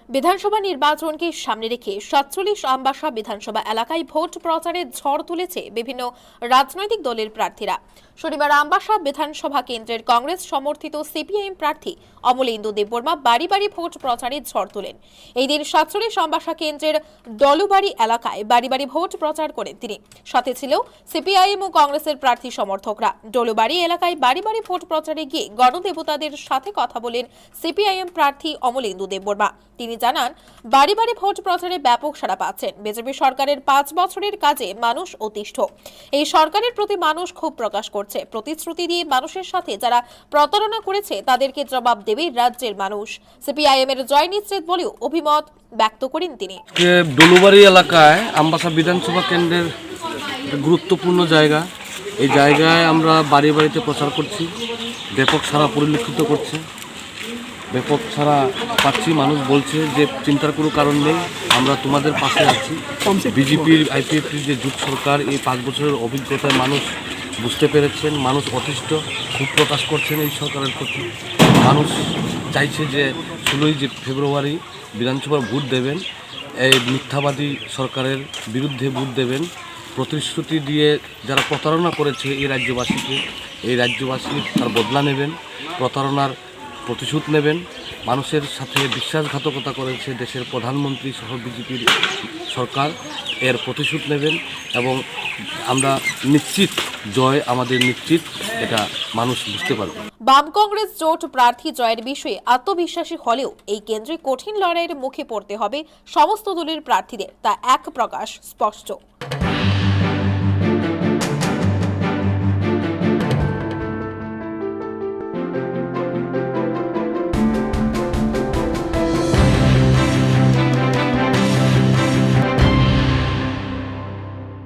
বিধানসভা নির্বাচনকে সামনে রেখে ৪৭ আমবাসা বিধানসভা এলাকায় ভোট প্রচারের ঝড় তুলেছে বিভিন্ন রাজনৈতিক দলের প্রার্থীরা। শনিবার আমবাসা বিধানসভা কেন্দ্রের কংগ্রেস সমর্থিত সিপিআইএম প্রার্থী অমলেন্দু দেববর্মা বাড়ি বাড়ি ভোট প্রচারের ঝড় তোলেন। এই দিন ৪৭ আমবাসা কেন্দ্রের ডলুবাড়ি এলাকায় বাড়ি বাড়ি ভোট প্রচার করেন তিনি। সাথে ছিল সিপিআইএম ও কংগ্রেসের প্রার্থী সমর্থকরা। ডলুবাড়ি এলাকায় বাড়ি বাড়ি ভোট প্রচারে গিয়ে গণদেবতাদের সাথে কথা বলেন সিপিআইএম প্রার্থী অমলেন্দু দেববর্মা। তিনি জানান, বাড়ি বাড়ি ভোট প্রচারে ব্যাপক সাড়া পাচ্ছেন। বিজেপি সরকারের ৫ বছরের কাজে মানুষ অতিষ্ঠ। এই সরকারের প্রতি মানুষ ক্ষোভ প্রকাশ করছে। প্রতিশ্রুতি দিয়ে মানুষের সাথে যারা প্রতারণা করেছে তাদেরকে জবাব দেবে রাজ্যের মানুষ। সিপিআইএম এর জয় নিশ্চিত বলেও অভিমত ব্যক্ত করেন তিনি। ডলুবাড়ি এলাকায় আমবাসা বিধানসভা কেন্দ্রের গুরুত্বপূর্ণ জায়গা। এই জায়গায় আমরা বাড়ি বাড়িতে প্রচার করছি। ব্যাপক সাড়া পরিলক্ষিত করছে। ব্যাপক ছাড়া পাচ্ছি। মানুষ বলছে যে চিন্তার কোনো কারণ নেই, আমরা তোমাদের পাশে আছি। বিজেপির আইপিএফটির যে জোট সরকার, এই ৫ বছরের অভিজ্ঞতায় মানুষ বুঝতে পেরেছেন। মানুষ অতিষ্ঠ, ক্ষোভ প্রকাশ করছেন এই সরকারের প্রতি। মানুষ চাইছে যে ১৬ ফেব্রুয়ারি বিধানসভার ভোট দেবেন, এই মিথ্যাবাদী সরকারের বিরুদ্ধে ভোট দেবেন। প্রতিশ্রুতি দিয়ে যারা প্রতারণা করেছে এই রাজ্যবাসী তার বদলা নেবেন, প্রতারণার প্রতিশোধ নেবেন। মানুষের সাথে বিশ্বাসঘাতকতা করেছে দেশের প্রধানমন্ত্রী সহ বিজেপির সরকার, এর প্রতিশোধ নেবেন এবং আমরা নিশ্চিত জয় আমাদের নিশ্চিত, এটা মানুষ বুঝতে পারবে। বাম কংগ্রেস জোট প্রার্থী জয়ের বিষয়ে আত্মবিশ্বাসী হলেও এই কেন্দ্রে কঠিন লড়াইয়ের মুখে পড়তে হবে সমস্ত দলের প্রার্থীদের, তা এক প্রকাশ স্পষ্ট।